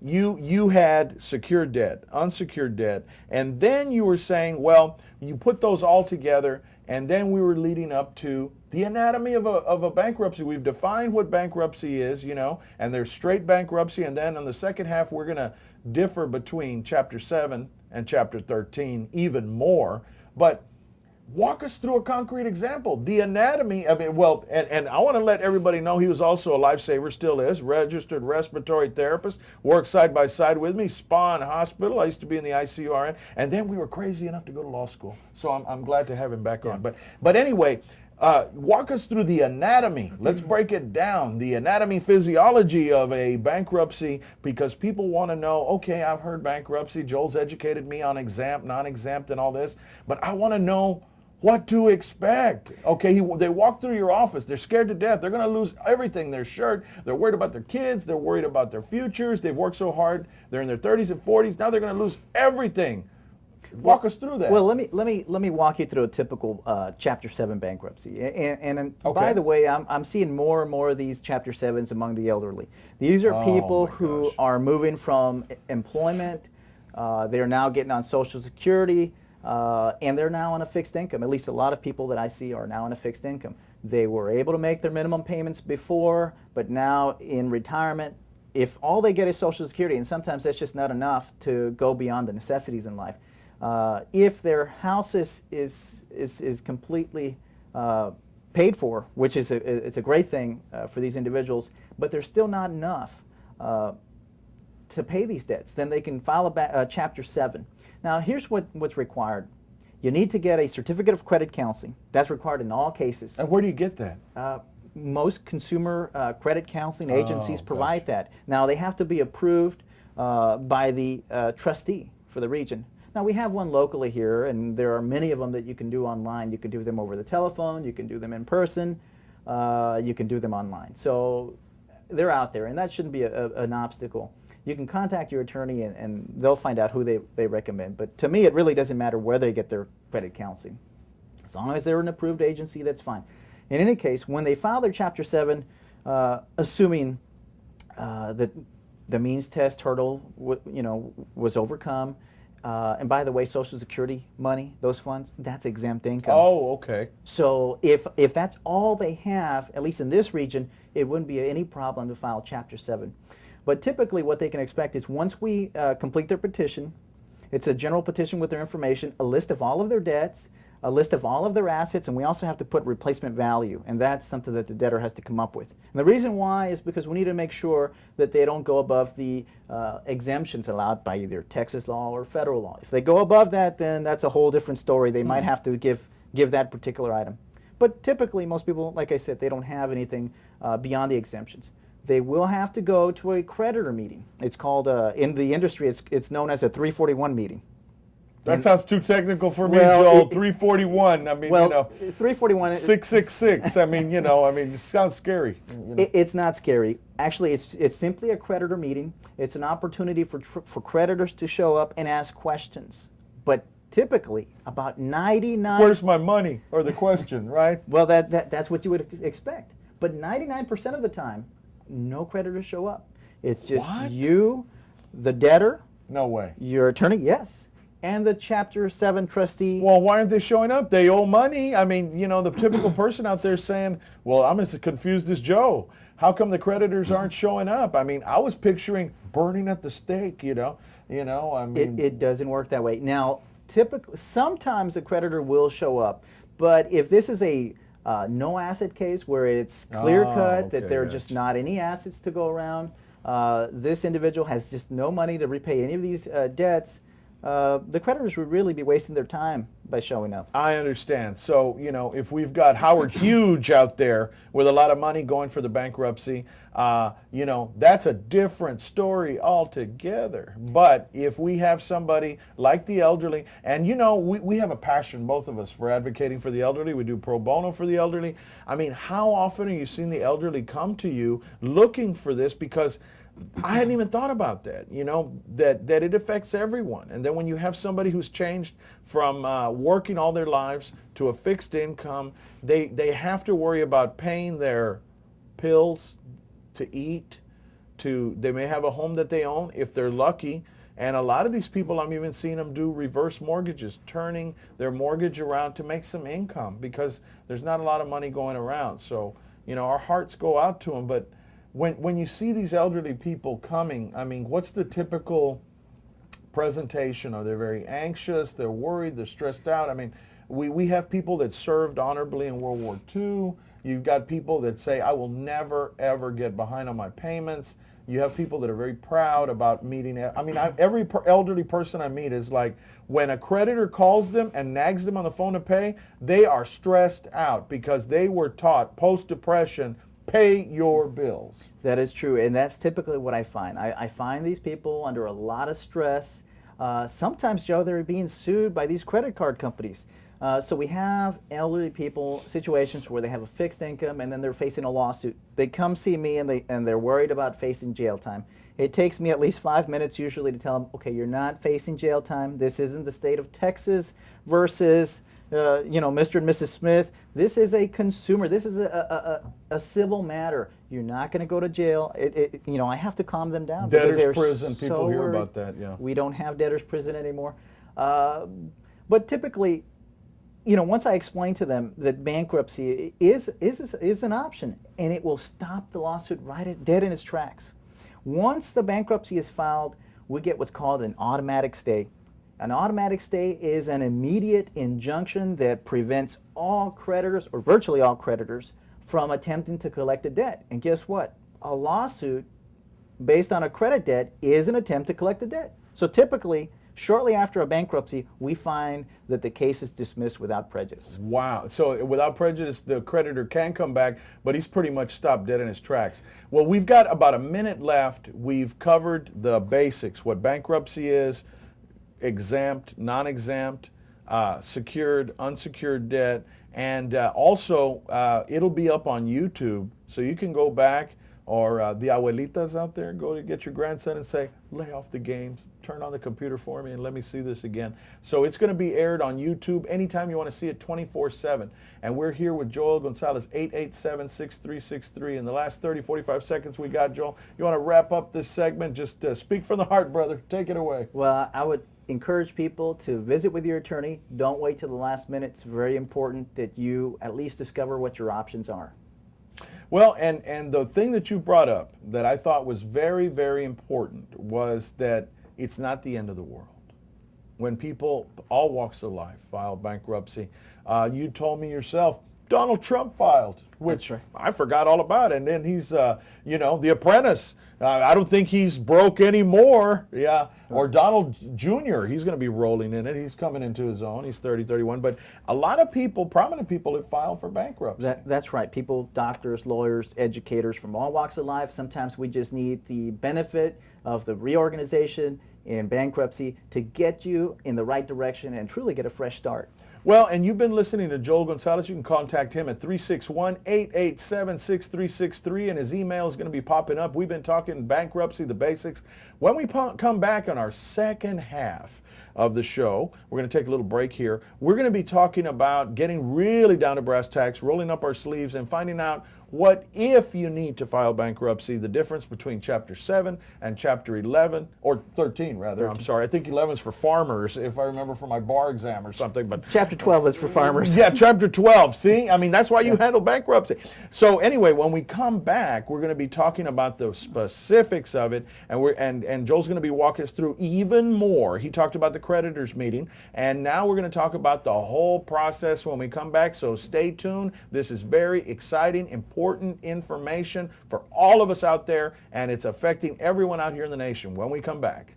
you had secured debt, unsecured debt, and then you were saying, well, you put those all together, and then we were leading up to the anatomy of a bankruptcy. We've defined what bankruptcy is, and there's straight bankruptcy, and then on the second half, we're going to differ between Chapter 7 and Chapter 13 even more. But walk us through a concrete example. The anatomy, and I want to let everybody know he was also a lifesaver, still is, registered respiratory therapist, worked side by side with me, Spawn Hospital. I used to be in the ICURN, and then we were crazy enough to go to law school. So I'm glad to have him back on. But anyway, walk us through the anatomy. Let's break it down. The anatomy, physiology of a bankruptcy, because people want to know, okay, I've heard bankruptcy. Joel's educated me on exempt, non-exempt, and all this, but I want to know what to expect. Okay, they walk through your office. They're scared to death. They're going to lose everything, their shirt. They're worried about their kids. They're worried about their futures. They've worked so hard. They're in their 30s and 40s. Now they're going to lose everything. Walk us through that. Well, let me walk you through a typical Chapter 7 bankruptcy. And okay. By the way, I'm seeing more and more of these Chapter 7s among the elderly. These are people who are moving from employment. They're now getting on Social Security. And they're now on a fixed income. At least a lot of people that I see are now on a fixed income. They were able to make their minimum payments before, but now in retirement, if all they get is Social Security, and sometimes that's just not enough to go beyond the necessities in life. If their house is completely paid for, which is it's a great thing for these individuals, but there's still not enough to pay these debts, then they can file a Chapter 7. Now, here's what's required. You need to get a certificate of credit counseling. That's required in all cases. And where do you get that? Most consumer credit counseling agencies provide that. Now, they have to be approved by the trustee for the region. Now, we have one locally here, and there are many of them that you can do online. You can do them over the telephone. You can do them in person. You can do them online. So they're out there, and that shouldn't be an obstacle. You can contact your attorney and they'll find out who they recommend. But to me, it really doesn't matter where they get their credit counseling. As long as they're an approved agency, that's fine. In any case, when they file their Chapter 7, assuming that the means test hurdle was overcome, and by the way, Social Security money, those funds, that's exempt income. Oh, okay. So if that's all they have, at least in this region, it wouldn't be any problem to file Chapter 7. But typically what they can expect is once we complete their petition, it's a general petition with their information, a list of all of their debts, a list of all of their assets, and we also have to put replacement value, and that's something that the debtor has to come up with. And the reason why is because we need to make sure that they don't go above the exemptions allowed by either Texas law or federal law. If they go above that, then that's a whole different story. They might have to give that particular item. But typically, most people, like I said, they don't have anything beyond the exemptions. They will have to go to a creditor meeting. It's called, in the industry, it's known as a 341 meeting. That sounds too technical for me, Joel. 341. I mean, 341. 666. I mean, it just sounds scary. It's not scary. Actually, it's simply a creditor meeting. It's an opportunity for creditors to show up and ask questions. But typically, about 99. Where's my money? Or the question, right? Well, that's what you would expect. But 99% of the time, no creditors show up. It's just you, the debtor. No way. Your attorney, yes. And the Chapter 7 trustee. Well, why aren't they showing up? They owe money. I mean, the typical person out there saying, well, I'm as confused as Joe. How come the creditors aren't showing up? I mean, I was picturing burning at the stake, I mean. It doesn't work that way. Now, sometimes the creditor will show up, but if this is a no asset case where it's clear cut that there are just not any assets to go around, this individual has just no money to repay any of these debts, the creditors would really be wasting their time by showing up. I understand. So, if we've got Howard Hughes out there with a lot of money going for the bankruptcy, that's a different story altogether. But if we have somebody like the elderly, and we have a passion, both of us, for advocating for the elderly. We do pro bono for the elderly. I mean, how often are you seeing the elderly come to you looking for this? Because I hadn't even thought about that, that it affects everyone. And then when you have somebody who's changed from working all their lives to a fixed income, they have to worry about paying their pills to eat, they may have a home that they own if they're lucky. And a lot of these people, I'm even seeing them do reverse mortgages, turning their mortgage around to make some income because there's not a lot of money going around. So, our hearts go out to them. But when you see these elderly people coming, I mean, what's the typical presentation? Are they very anxious? They're worried? They're stressed out? I mean, we have people that served honorably in World War II. You've got people that say, I will never, ever get behind on my payments. You have people that are very proud about meeting. I mean, every elderly person I meet is like, when a creditor calls them and nags them on the phone to pay, they are stressed out because they were taught post-depression, pay your bills. That is true, and that's typically what I find. I find these people under a lot of stress. Sometimes, Joe, they're being sued by these credit card companies. So we have elderly people, situations where they have a fixed income and then they're facing a lawsuit. They come see me and they're worried about facing jail time. It takes me at least 5 minutes usually to tell them, okay, you're not facing jail time. This isn't the state of Texas versus, Mr. and Mrs. Smith. This is a consumer. This is a civil matter. You're not going to go to jail. I have to calm them down. Debtor's prison, people hear about that, yeah. We don't have debtor's prison anymore. But typically, once I explain to them that bankruptcy is an option and it will stop the lawsuit dead in its tracks. Once the bankruptcy is filed, we get what's called an automatic stay. An automatic stay is an immediate injunction that prevents all creditors, or virtually all creditors, from attempting to collect a debt. And guess what? A lawsuit based on a credit debt is an attempt to collect a debt. So typically, shortly after a bankruptcy, we find that the case is dismissed without prejudice. Wow. So without prejudice, the creditor can come back, but he's pretty much stopped dead in his tracks. Well, we've got about a minute left. We've covered the basics, what bankruptcy is, exempt, non-exempt, secured, unsecured debt, and also it'll be up on YouTube, so you can go back, or the abuelitas out there, go to get your grandson and say, lay off the games, turn on the computer for me and let me see this again. So it's going to be aired on YouTube anytime you want to see it, 24/7. And we're here with Joel Gonzalez, 887-6363. In the last 30, 45 seconds we got, Joel, you want to wrap up this segment? Just speak from the heart, brother. Take it away. Well, I would encourage people to visit with your attorney. Don't wait till the last minute. It's very important that you at least discover what your options are. Well, and the thing that you brought up that I thought was very, very important was that it's not the end of the world. When people, all walks of life, file bankruptcy, you told me yourself, Donald Trump filed, which right. I forgot all about. And then he's, The Apprentice. I don't think he's broke anymore. Yeah. Or Donald Jr., he's going to be rolling in it. He's coming into his own. He's 30, 31. But a lot of people, prominent people, have filed for bankruptcy. That's right. People, doctors, lawyers, educators from all walks of life. Sometimes we just need the benefit of the reorganization in bankruptcy to get you in the right direction and truly get a fresh start. Well, and you've been listening to Joel Gonzalez. You can contact him at 361-887-6363, and his email is going to be popping up. We've been talking bankruptcy, the basics. When we come back on our second half of the show, we're going to take a little break here. We're going to be talking about getting really down to brass tacks, rolling up our sleeves, and finding out what if you need to file bankruptcy, the difference between Chapter 7 and Chapter 11, or 13 rather, 13. I'm sorry. I think 11 is for farmers, if I remember from my bar exam or something. But Chapter 12 is for farmers. Yeah, Chapter 12. See? I mean, that's why you handle bankruptcy. So anyway, when we come back, we're going to be talking about the specifics of it, and Joel's going to be walking us through even more. He talked about the creditors meeting, and now we're going to talk about the whole process when we come back, so stay tuned. This is very exciting, important information for all of us out there, and it's affecting everyone out here in the nation when we come back.